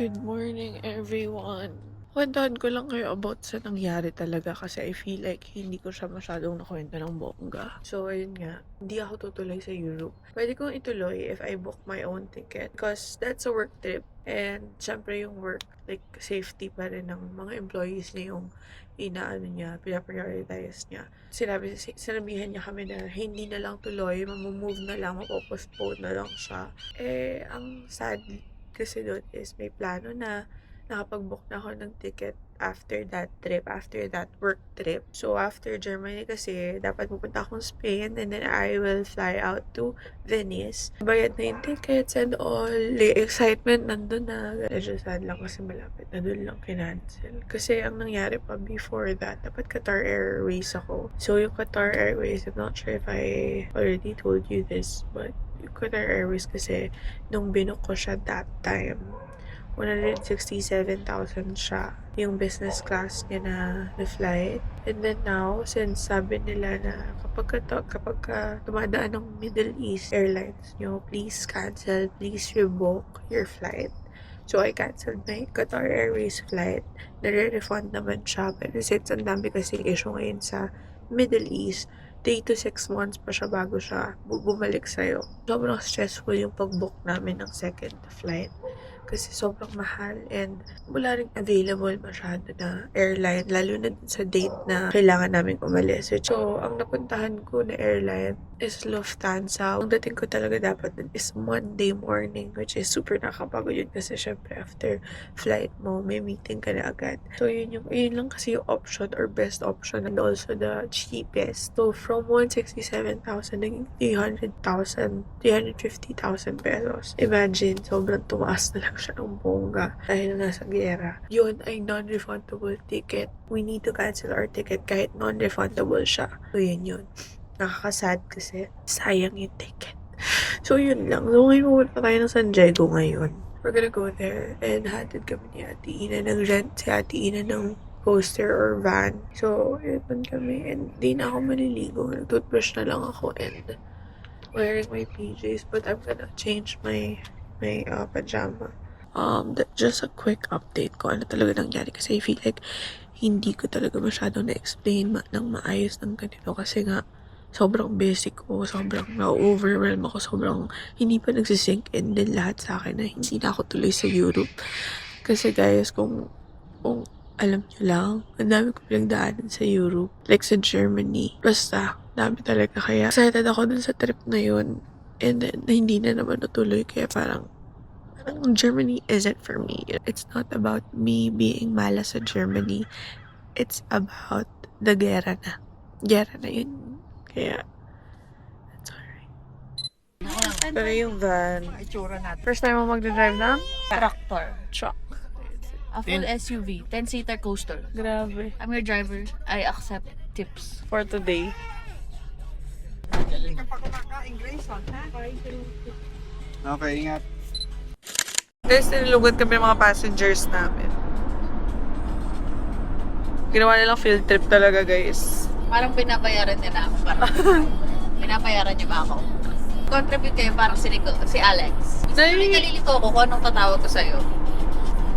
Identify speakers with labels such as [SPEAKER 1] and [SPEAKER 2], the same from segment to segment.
[SPEAKER 1] Good morning, everyone. Kwentuhan ko lang kayo about sa nangyari talaga kasi I feel like hindi ko siya masyadong nakwento ng bongga. So, ayun nga, hindi ako tutuloy sa Europe. Pwede kong ituloy if I book my own ticket because that's a work trip. And, syempre yung work, like, safety pa rin ng mga employees niya yung inaano niya, pinaprioritize niya. Sinabihan niya kami na hindi na lang tuloy, mamumove na lang, mapopostpone na lang siya. Eh, ang sad kasi doon is may plano na nakapag-book na ako ng ticket after that trip, after that work trip. So, after Germany kasi, dapat pupunta akong Spain and then I will fly out to Venice. Bayad na yung tickets and all. The excitement nandun na. Medyo sad lang kasi malapit na dun lang kinancel. Kasi ang nangyari pa before that, dapat Qatar Airways ako. So, yung Qatar Airways, I'm not sure if I already told you this, but yung Qatar Airways kasi, nung binook ko siya that time, 167,000 siya. Yung business class niya na flight. And then now, since sabi nila na kapag tumadaan ng Middle East Airlines nyo, please cancel, please rebook your flight. So, I canceled my Qatar Airways flight. Nare-refund naman siya. Pero since ang dami kasi issue ngayon sa Middle East, 3 to 6 months pa siya bago siya bumalik sa'yo. Sobrang stressful yung pag-book namin ng second flight. Kasi sobrang mahal and wala rin available masyado na airline, lalo na sa date na kailangan namin umalis. So, ang napuntahan ko na airline is Lufthansa. Ang dating ko talaga dapat dun is Monday morning, which is super nakakapagod yun kasi syempre after flight mo, may meeting ka na agad. So, yun lang kasi yung option or best option and also the cheapest. So, from 167,000 naging 350,000 pesos. Imagine, sobrang tumaas na lang siya ng bongga dahil nasa gera. Yun ay non-refundable ticket. We need to cancel our ticket kahit non-refundable siya. So, yun. Nakakasad kasi sayang yung ticket. So, yun lang. So, ngayon pupunta tayo ng San Diego ngayon. We're gonna go there and hatid kami ni Ate Ina ng rent. Si Ate Ina ng coaster or van. So, yun kami. And di na ako maliligo. Nag-toothbrush na lang ako and wearing my PJs. But I'm gonna change my pajama. Just a quick update ko ano talaga nangyari kasi I feel like hindi ko talaga masyadong na-explain ng maayos ng ganito kasi nga sobrang basic ko, sobrang na-overwhelm ako, sobrang hindi pa nagsisink in din lahat sa akin na hindi na ako tuloy sa Europe. Kasi guys, kung alam nyo lang, ang dami ko pinagdaanan sa Europe, like sa Germany. Basta, dami talaga. Kaya excited ako dun sa trip na yun. And then, hindi na naman natuloy. Kaya parang Germany isn't for me. It's not about me being malas sa Germany. It's about the gera na. Gera na yun. Kaya, that's alright. Ito na yung van. First time mo magdadrive ng?
[SPEAKER 2] Tractor.
[SPEAKER 1] Truck.
[SPEAKER 2] A full SUV. 10-seater coaster.
[SPEAKER 1] Grabe.
[SPEAKER 2] I'm your driver. I accept tips.
[SPEAKER 1] For today.
[SPEAKER 3] Okay, ingat.
[SPEAKER 1] Guys, nilulugod kami ng mga passengers namin. Ginawa nilang field trip talaga, guys.
[SPEAKER 2] Parang pinabayaran niya na ako. Pinabayaran niyo ba ako? Contribute kayo parang si Alex. Nalilito ko kung anong tatawag ko sa'yo.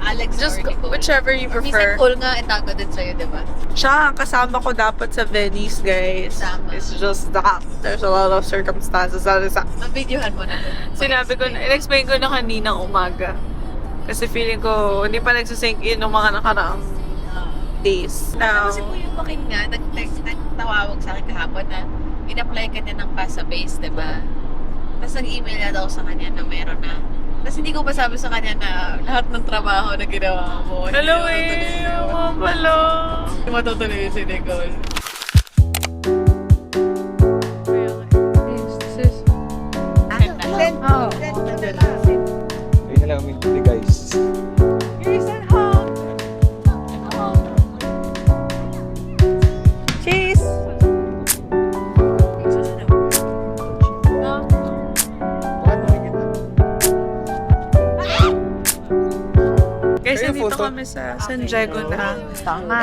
[SPEAKER 2] Alex
[SPEAKER 1] Just
[SPEAKER 2] or Nicole.
[SPEAKER 1] whichever you
[SPEAKER 2] Minsan
[SPEAKER 1] prefer.
[SPEAKER 2] Nicole nga, itago din sa'yo, diba?
[SPEAKER 1] Siya ang kasama ko dapat sa Venice, guys.
[SPEAKER 2] Tama.
[SPEAKER 1] It's just that there's a lot of circumstances.
[SPEAKER 2] Mabidyohan mo na.
[SPEAKER 1] Sinabi ko, in-explain ko na kaninang umaga. Kasi feeling ko, hindi pa nagsisink in ng mga nakaraang days. Now,
[SPEAKER 2] Kasi po yung pakinggan, nagtawawag sa akin kahapon na in-apply ka niya ng PASA base, diba? Tapos nag-email na daw sa kanya na meron na. Tapos hindi ko pa sabi sa kanya na lahat ng trabaho na ginawa mo.
[SPEAKER 1] hello eh! Mapalo!
[SPEAKER 2] Hindi matutuloy si Nicole.
[SPEAKER 1] This is...
[SPEAKER 2] Oh.
[SPEAKER 3] Ay, hello, Minty guys.
[SPEAKER 1] Here's at home! Cheese! Guys,
[SPEAKER 3] Kaya
[SPEAKER 1] nandito
[SPEAKER 3] photo?
[SPEAKER 1] kami sa San Diego na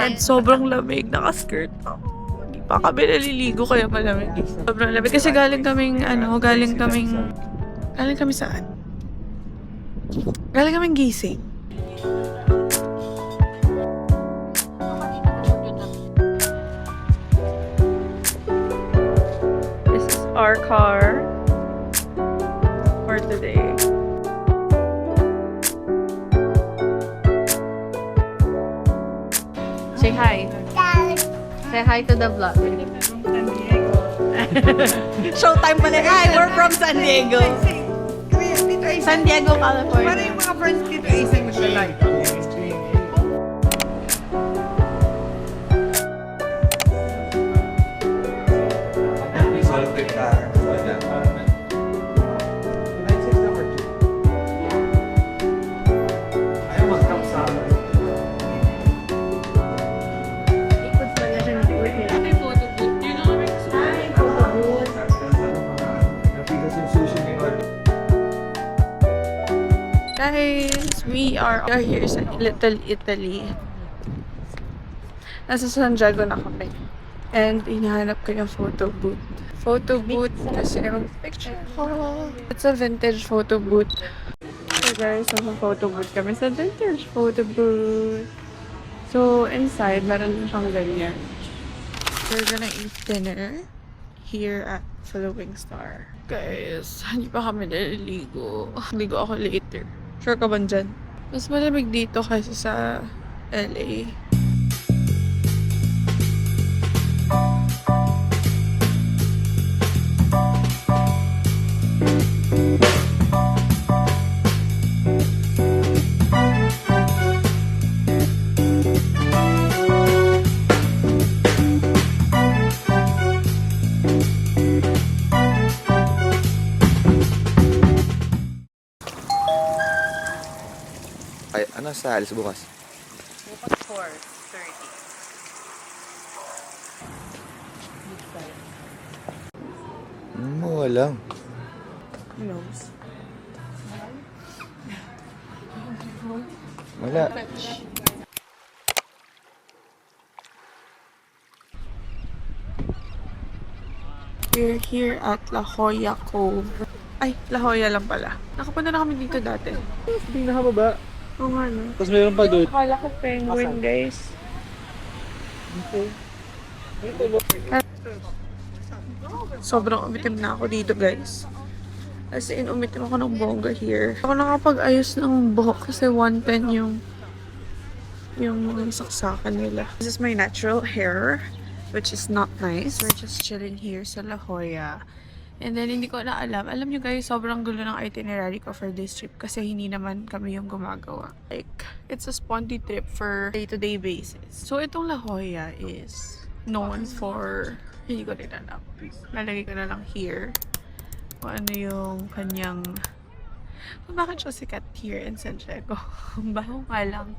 [SPEAKER 1] and sobrang lamig, naka-skirt ako. Hindi pa kami naliligo kaya malamig. Sobrang lamig kasi galing kami saan? Galing kaming gising. our car for today.
[SPEAKER 2] Say hi. Say hi to the vlog. Showtime pala. Hi, we're from San Diego. San Diego, California.
[SPEAKER 4] Para yung mga friends dito ay isang magla-live.
[SPEAKER 3] Solve car. Ayaw magkapsama.
[SPEAKER 1] Guys, we are here sa Little Italy. Nasa San Diego na kami. And hinahanap ko yung photo booth. Photo booth kasi yung picture ko. It's a vintage photo booth. So guys, nasa photo booth kami sa vintage photo booth. So inside, meron siyang ganyan. We're gonna eat dinner here at Following Star. Guys, hindi pa kami naliligo. Ligo ako later. Sure ka ba dyan? Mas malamig dito kaysa sa LA.
[SPEAKER 3] Ay, ano sa alis bukas?
[SPEAKER 2] Bukas 4:30.
[SPEAKER 3] Walang.
[SPEAKER 1] Who knows?
[SPEAKER 3] Wala.
[SPEAKER 1] We're here at La Jolla Cove. Ay, La Jolla lang pala. Nakapunta na kami dito dati.
[SPEAKER 3] Hindi nakababa.
[SPEAKER 1] Oo nga, no?
[SPEAKER 3] Tapos mayroon pa doon.
[SPEAKER 1] Akala ko penguin, guys. Sobrang umitim na ako dito, guys. As in, umitim ako ng bongga here. Ako nakapag-ayos ng buhok kasi 110 yung mga saksakan nila. This is my natural hair, which is not nice. We're just chilling here sa La Jolla. And then, hindi ko na alam. Alam nyo guys, sobrang gulo ng itinerary ko for this trip kasi hindi naman kami yung gumagawa. Like, it's a sponty trip for day-to-day basis. So, itong La Jolla is known for, hindi ko rin alam. Nalagay ko na lang here kung ano yung kanyang, kung bakit siya sikat here in San Diego. Baho nga lang.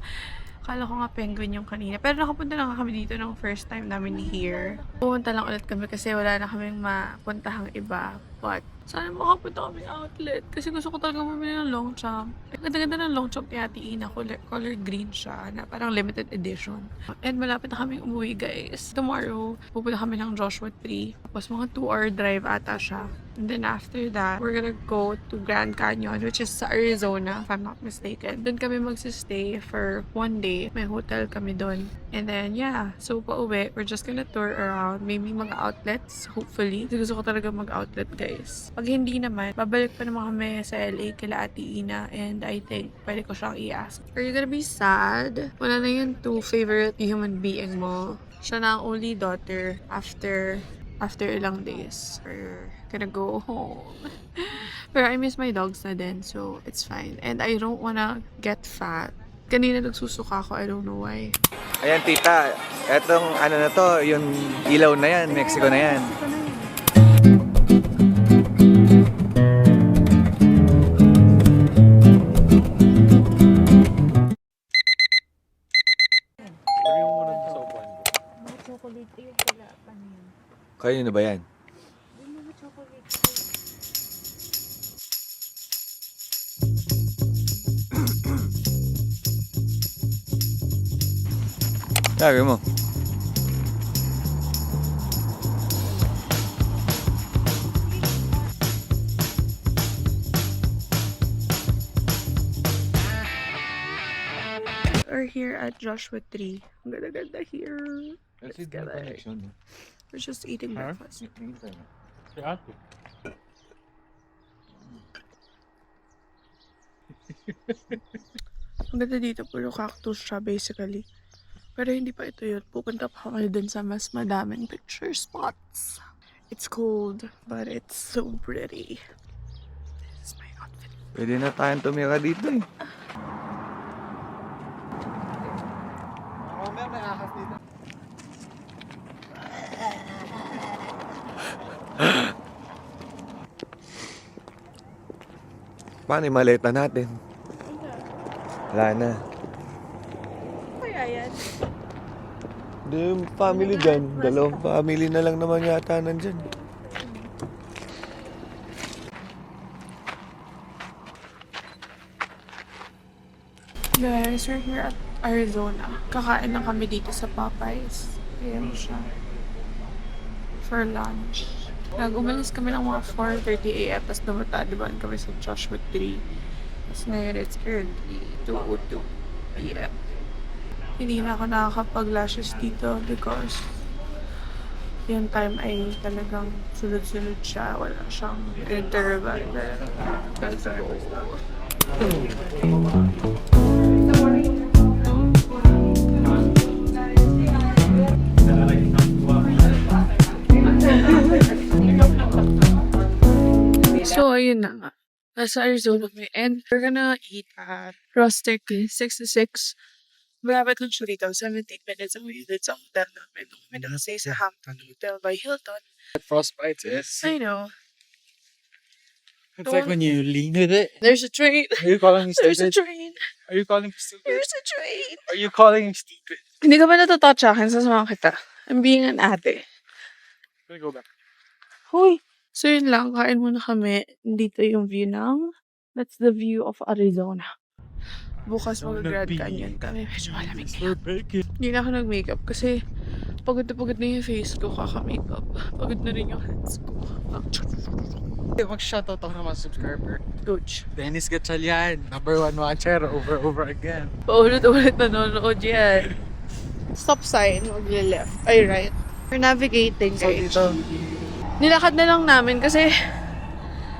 [SPEAKER 1] Akala ko nga penguin yung kanina. Pero nakapunta na nga kami dito ng first time namin here. Pumunta lang ulit kami kasi wala na kaming mapuntahang iba. But, sana makapunta kami outlet. Kasi gusto ko talaga bumili ng Longchamp. Ang ganda-ganda ng Longchamp ni Ate Ina. Color green siya. Na parang limited edition. And malapit na kami umuwi, guys. Tomorrow, pupunta kami ng Joshua Tree. Tapos mga 2-hour drive ata siya. And then after that, we're gonna go to Grand Canyon, which is sa Arizona, if I'm not mistaken. Doon kami magsistay for 1 day. May hotel kami doon. And then, yeah. So, pauwi, we're just gonna tour around. Maybe mga outlets, hopefully. Kasi gusto ko talaga mag-outlet, guys. Pag hindi naman, babalik pa naman kami sa LA kila Ate Ina. And I think, pwede ko siyang i-ask. Are you gonna be sad? Wala na yung 2 favorite human being mo. Siya na ang only daughter after ilang days. We're gonna go home. Pero I miss my dogs na din, so it's fine. And I don't wanna get fat. Kanina nagsusuka ako, I don't know why.
[SPEAKER 3] Ayan tita, etong ano na to, yung ilaw na yan, Mexico na yan. Kayo na ba yan? Sabi mo.
[SPEAKER 1] We're here at Joshua Tree. Ang ganda-ganda here.
[SPEAKER 3] Let's eat the connection.
[SPEAKER 1] We're just eating breakfast. Ang ganda dito, puro cactus siya basically. Pero hindi pa ito yun. Pupunta pa kami dun sa mas madaming picture spots. It's cold, but it's so pretty. This is my outfit.
[SPEAKER 3] Pwede na tayong tumira dito eh. Paano yung maleta natin? Wala na.
[SPEAKER 1] Kaya yan.
[SPEAKER 3] Hindi yung family dyan. Dalawang family na lang naman yata nandyan.
[SPEAKER 1] Guys, we're here at Arizona. Kakain lang kami dito sa Popeyes. Ayan siya. For lunch. Umalis kami ng mga 4:30 a.m. Tapos dumatadiban kami sa Joshua Tree. Tapos ngayon it's currently 2:02 p.m. Hindi na ako nakakapag-lashes dito because yung time ay talagang sunod-sunod siya. Wala siyang interval. Let's go. So, ayun na nga. Nasa Arizona kami. And we're gonna eat at Rustic 66. Malapit lang siya dito. 17 minutes away din sa hotel namin. Kami nakasay sa Hampton Hotel by Hilton.
[SPEAKER 5] Frostbite is.
[SPEAKER 1] I know.
[SPEAKER 5] It's like when you lean with it.
[SPEAKER 1] There's a train.
[SPEAKER 5] Are you calling me
[SPEAKER 1] There's a
[SPEAKER 5] stupid?
[SPEAKER 1] train.
[SPEAKER 5] Are you calling me stupid?
[SPEAKER 1] There's a train.
[SPEAKER 5] Are you calling me stupid?
[SPEAKER 1] Hindi ka ba natutouch sa akin? Sasama kita. I'm being an ate.
[SPEAKER 5] I'm gonna go back.
[SPEAKER 1] Hoy! So yun lang, kain muna kami. Dito yung view ng... That's the view of Arizona. Bukas mag-Grand Canyon kami. Medyo malamig na. Hindi na ako nag-makeup kasi pagod na yung face ko kaka-makeup. Pagod na rin yung hands ko.
[SPEAKER 5] Mag-shoutout ako ng mga subscriber.
[SPEAKER 1] Coach.
[SPEAKER 5] Dennis Gatchalian, #1 watcher over again.
[SPEAKER 1] Paulit-ulit nanonood yan. Stop sign, magle-left. Ay, right. We're navigating,
[SPEAKER 5] So
[SPEAKER 1] guys.
[SPEAKER 5] dito,
[SPEAKER 1] Nilakad na lang namin kasi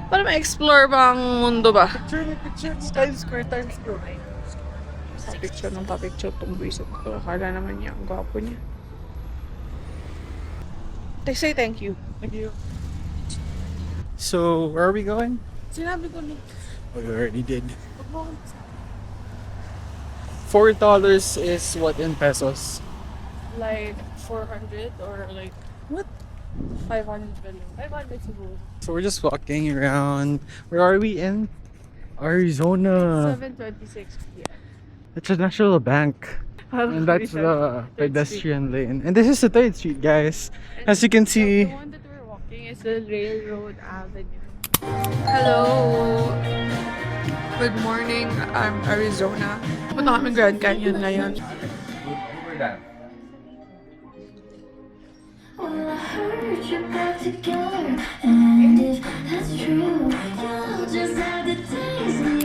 [SPEAKER 1] para ma-explore ba ang mundo ba?
[SPEAKER 5] picture, Times Square.
[SPEAKER 1] Papicture tong buwisit ko. Akala naman niya, ang gwapo niya. Say thank you.
[SPEAKER 5] Thank you. So, where are we going?
[SPEAKER 1] Sinabi ko na.
[SPEAKER 5] We already did. $4 is what in pesos?
[SPEAKER 1] Like 400 or like
[SPEAKER 5] What?
[SPEAKER 1] 500 billion. 500 siguro.
[SPEAKER 5] So we're just walking around. Where are we in? Arizona.
[SPEAKER 1] 7:26 p.m.
[SPEAKER 5] It's a national bank. And that's the pedestrian lane. And this is the 3rd Street, guys. As you can see.
[SPEAKER 1] The one that we're walking is the Railroad Avenue. Hello! Good morning, I'm Arizona. Punta kami Grand Canyon ngayon.
[SPEAKER 6] Well, I heard you're back together, and if that's true, you'll just have to taste me.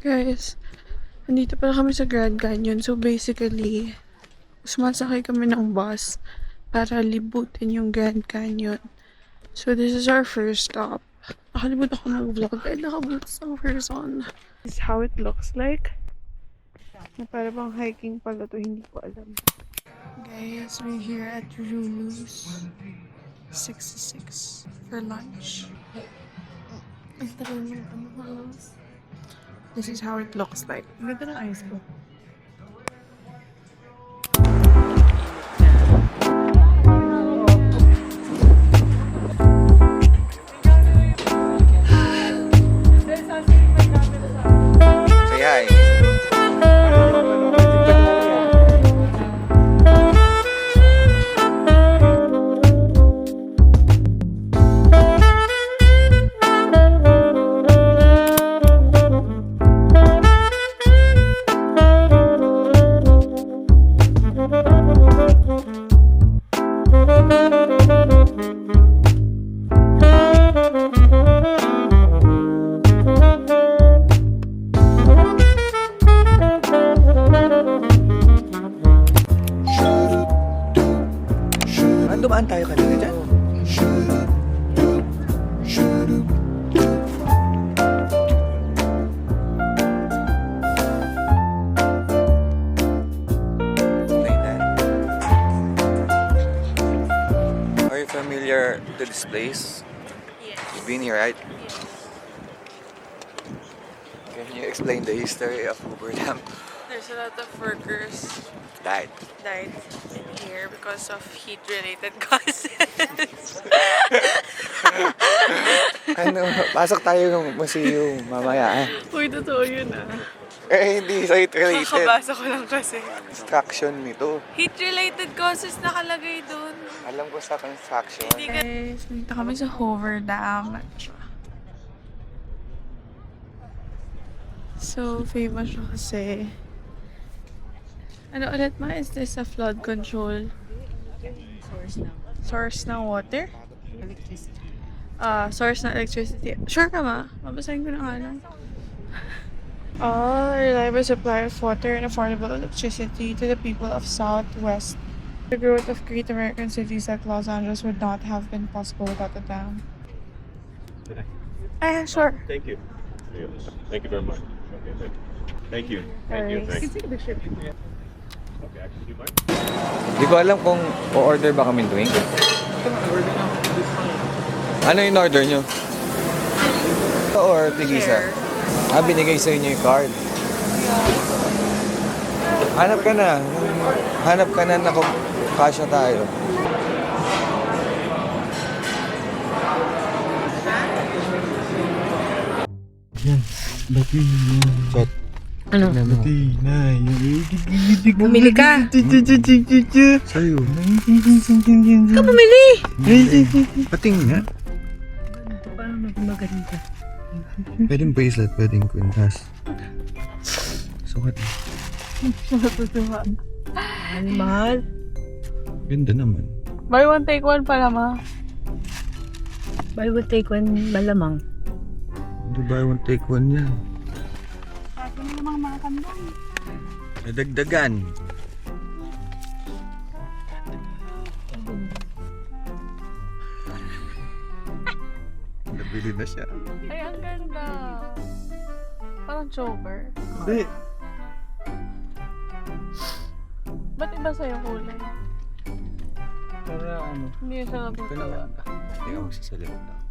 [SPEAKER 1] Guys, nandito pala kami sa Grand Canyon. So basically, sumasakay kami ng bus para libutin yung Grand Canyon. So this is our first stop. Nakalimutan ko mag-vlog dahil naka-boots ang person. This is how it looks like. Na para bang hiking pala to, hindi ko alam. Guys, we're here at Lulu's 66 for lunch. Ang tagal ng halos. This is how it looks like. Ang ganda ng eyes ko.
[SPEAKER 3] Say hi. dumaan tayo kanina dyan. Are you familiar to this place?
[SPEAKER 1] Yes.
[SPEAKER 3] You've been here, right? Can you explain the history of Hoover Dam?
[SPEAKER 1] There's a lot of workers
[SPEAKER 3] Died.
[SPEAKER 1] died in here because of heat-related causes.
[SPEAKER 3] Ano, pasok tayo ng museum mamaya.
[SPEAKER 1] Uy, totoo yun ah.
[SPEAKER 3] Hindi site related.
[SPEAKER 1] Kakabasa ko lang kasi.
[SPEAKER 3] Construction nito.
[SPEAKER 1] Heat-related causes nakalagay dun.
[SPEAKER 3] Alam ko sa construction.
[SPEAKER 1] Guys, nandito kami sa Hoover Dam. So, famous siya kasi. Ano ulit ma? Is this a flood control? Source ng water?
[SPEAKER 2] Electricity.
[SPEAKER 1] Source ng electricity. Sure ka ma? Mabasahin ko na nga lang. Reliable supply of water and affordable electricity to the people of Southwest. The growth of great American cities like Los Angeles would not have been possible without the dam. Sure.
[SPEAKER 7] Thank you. Thank you very much. Okay, thank you. Thank you.
[SPEAKER 1] Alright.
[SPEAKER 7] Thank you. Okay, actually, do you mind?
[SPEAKER 3] Di ko alam kung o-order ba kami drink. Ano yung order nyo? Or tigisa? Binigay sa inyo yung card. Hanap ka na. Hanap ka na kung kasya tayo. Chat.
[SPEAKER 5] Ano?
[SPEAKER 1] Bumili ka!
[SPEAKER 3] Sa'yo.
[SPEAKER 1] Ka bumili!
[SPEAKER 3] Pating nga. Pwedeng bracelet, pwedeng kwintas. Sukat.
[SPEAKER 1] Mahal.
[SPEAKER 3] Ganda naman.
[SPEAKER 1] Buy one, take one pala ma.
[SPEAKER 8] Buy one, take one, malamang.
[SPEAKER 3] Hindi buy one, take one yan. Nadagdagan. Nabili na siya.
[SPEAKER 1] Ay, ang ganda. Parang choker.
[SPEAKER 3] Hindi.
[SPEAKER 1] Ba't iba sa'yo kulay?
[SPEAKER 5] Para ano?
[SPEAKER 1] Hindi siya natutuwa.
[SPEAKER 3] Hindi ka magsasalita.